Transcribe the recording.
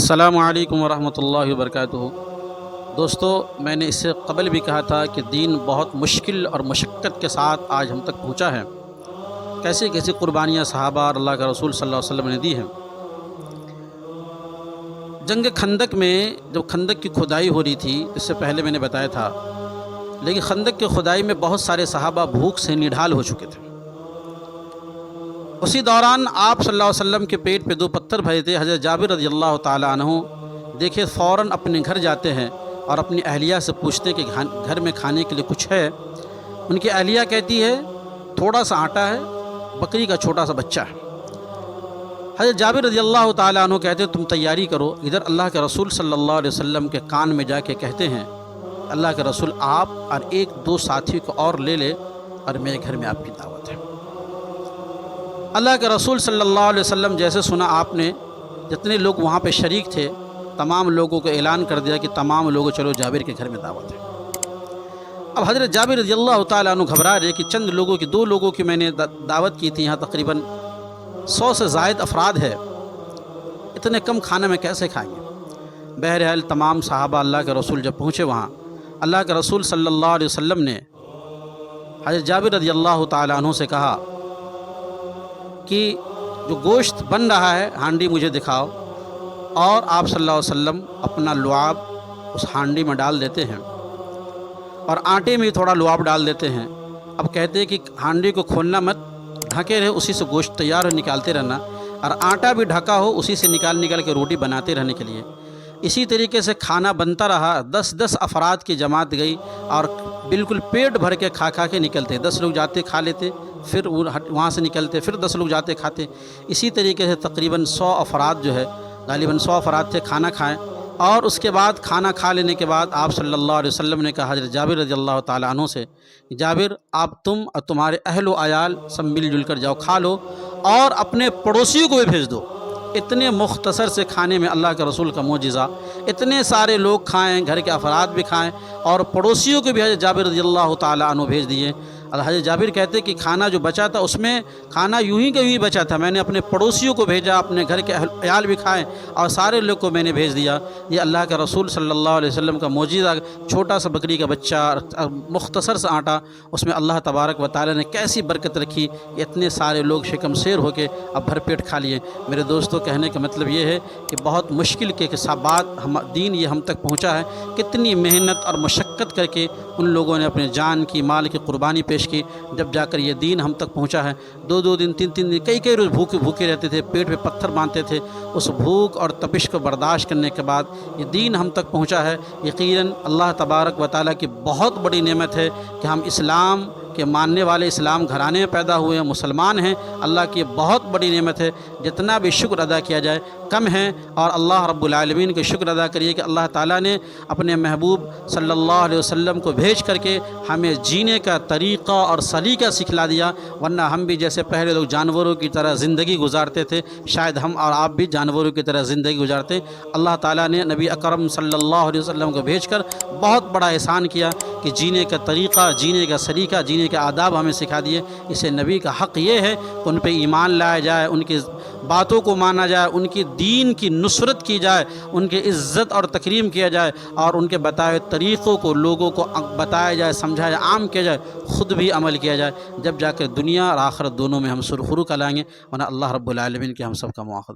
السلام علیکم ورحمۃ اللہ وبرکاتہ۔ دوستو، میں نے اس سے قبل بھی کہا تھا کہ دین بہت مشکل اور مشقت کے ساتھ آج ہم تک پہنچا ہے۔ کیسی کیسی قربانیاں صحابہ اور اللہ کے رسول صلی اللہ علیہ وسلم نے دی ہیں۔ جنگ خندق میں جب خندق کی کھدائی ہو رہی تھی، اس سے پہلے میں نے بتایا تھا، لیکن خندق کی کھدائی میں بہت سارے صحابہ بھوک سے نڈھال ہو چکے تھے۔ اسی دوران آپ صلی اللہ علیہ وسلم کے پیٹ پہ 2 پتھر بھرے تھے۔ حضرت جابر رضی اللہ تعالیٰ عنہ دیکھے فوراً اپنے گھر جاتے ہیں اور اپنی اہلیہ سے پوچھتے کہ گھر میں کھانے کے لیے کچھ ہے۔ ان کی اہلیہ کہتی ہے تھوڑا سا آٹا ہے، بکری کا چھوٹا سا بچہ ہے۔ حضرت جابر رضی اللہ تعالیٰ عنہ کہتے تم تیاری کرو، ادھر اللہ کے رسول صلی اللہ علیہ وسلم کے کان میں جا کے کہتے ہیں اللہ کے رسول آپ اور 1-2 ساتھی کو اور لے لے اور میرے گھر میں آپ کی دعوت ہے۔ اللہ کے رسول صلی اللہ علیہ وسلم جیسے سنا آپ نے، جتنے لوگ وہاں پہ شریک تھے تمام لوگوں کو اعلان کر دیا کہ تمام لوگوں چلو جابر کے گھر میں دعوت ہے۔ اب حضرت جابر رضی اللہ تعالیٰ عنہ گھبرا رہے کہ چند لوگوں کی 2 لوگوں کی میں نے دعوت کی تھی، یہاں تقریباً 100 سے زائد افراد ہے، اتنے کم کھانا میں کیسے کھائیں گے؟ بہرحال تمام صحابہ اللہ کے رسول جب پہنچے وہاں، اللہ کے رسول صلی اللہ علیہ وسلم نے حضرت جابر رضی اللہ تعالیٰ عنہ سے کہا کہ جو گوشت بن رہا ہے ہانڈی مجھے دکھاؤ، اور آپ صلی اللہ علیہ وسلم اپنا لعاب اس ہانڈی میں ڈال دیتے ہیں اور آٹے میں تھوڑا لعاب ڈال دیتے ہیں۔ اب کہتے ہیں کہ ہانڈی کو کھولنا مت، ڈھکے رہے، اسی سے گوشت تیار ہو نکالتے رہنا، اور آٹا بھی ڈھکا ہو اسی سے نکال کے روٹی بناتے رہنے کے لیے۔ اسی طریقے سے کھانا بنتا رہا، 10 افراد کی جماعت گئی اور بالکل پیٹ بھر کے کھا کے نکلتے، 10 لوگ جاتے کھا لیتے، پھر وہاں سے نکلتے، پھر 10 لوگ جاتے کھاتے۔ اسی طریقے سے تقریباً 100 افراد جو ہے، غالباً 100 افراد تھے، کھانا کھائیں، اور اس کے بعد کھانا کھا لینے کے بعد آپ صلی اللہ علیہ وسلم نے کہا حضرت جابر رضی اللہ تعالیٰ عنہ سے، جابر آپ تم اور تمہارے اہل و عیال سب مل جل کر جاؤ، کھا لو اور اپنے پڑوسیوں کو بھی بھیج دو۔ اتنے مختصر سے کھانے میں اللہ کے رسول کا معجزہ، اتنے سارے لوگ کھائیں، گھر کے افراد بھی کھائیں اور پڑوسیوں کو بھی حضرت جابر رضی اللہ تعالیٰ عنہ بھیج دیے۔ حضرت جابر کہتے کہ کھانا جو بچا تھا اس میں کھانا یوں ہی بچا تھا، میں نے اپنے پڑوسیوں کو بھیجا، اپنے گھر کے عیال بھی کھائیں اور سارے لوگ کو میں نے بھیج دیا۔ یہ اللہ کے رسول صلی اللہ علیہ وسلم کا معجزہ، چھوٹا سا بکری کا بچہ، مختصر سا آٹا، اس میں اللہ تبارک و تعالی نے کیسی برکت رکھی، اتنے سارے لوگ شکم سیر ہو کے اب بھر پیٹ کھا لیے۔ میرے دوستوں، کہنے کا مطلب یہ ہے کہ بہت مشکل کے بات دین یہ ہم تک پہنچا ہے، کتنی محنت اور مشقت کر کے ان لوگوں نے اپنے جان کی، مال کی قربانی پیش کی، جب جا کر یہ دین ہم تک پہنچا ہے۔ 2 دن 3 دن کئی روز بھوکے رہتے تھے، پیٹ پہ پتھر باندھتے تھے، اس بھوک اور تپش کو برداشت کرنے کے بعد یہ دین ہم تک پہنچا ہے۔ یقیناً اللہ تبارک و تعالیٰ کی بہت بڑی نعمت ہے کہ ہم اسلام کے ماننے والے، اسلام گھرانے میں پیدا ہوئے ہیں، مسلمان ہیں۔ اللہ کی بہت بڑی نعمت ہے، جتنا بھی شکر ادا کیا جائے کم ہے، اور اللہ رب العالمین کے شکر ادا کریے کہ اللہ تعالیٰ نے اپنے محبوب صلی اللہ علیہ وسلم کو بھیج کر کے ہمیں جینے کا طریقہ اور سلیقہ سکھلا دیا، ورنہ ہم بھی جیسے پہلے لوگ جانوروں کی طرح زندگی گزارتے تھے، شاید ہم اور آپ بھی جانوروں کی طرح زندگی گزارتے۔ اللہ تعالیٰ نے نبی اکرم صلی اللہ علیہ وسلم کو بھیج کر بہت بڑا احسان کیا کہ جینے کا طریقہ، جینے کا سلیقہ، جینے کے آداب ہمیں سکھا دیے۔ اسے نبی کا حق یہ ہے کہ ان پہ ایمان لایا جائے، ان کی باتوں کو مانا جائے، ان کی دین کی نصرت کی جائے، ان کی عزت اور تکریم کیا جائے، اور ان کے بتائے طریقوں کو لوگوں کو بتایا جائے، سمجھایا جائے، عام کیا جائے، خود بھی عمل کیا جائے، جب جا کر دنیا اور آخرت دونوں میں ہم سرخرو کلائیں گے، ورنہ اللہ رب العالمین کے ہم سب کا مواخذہ۔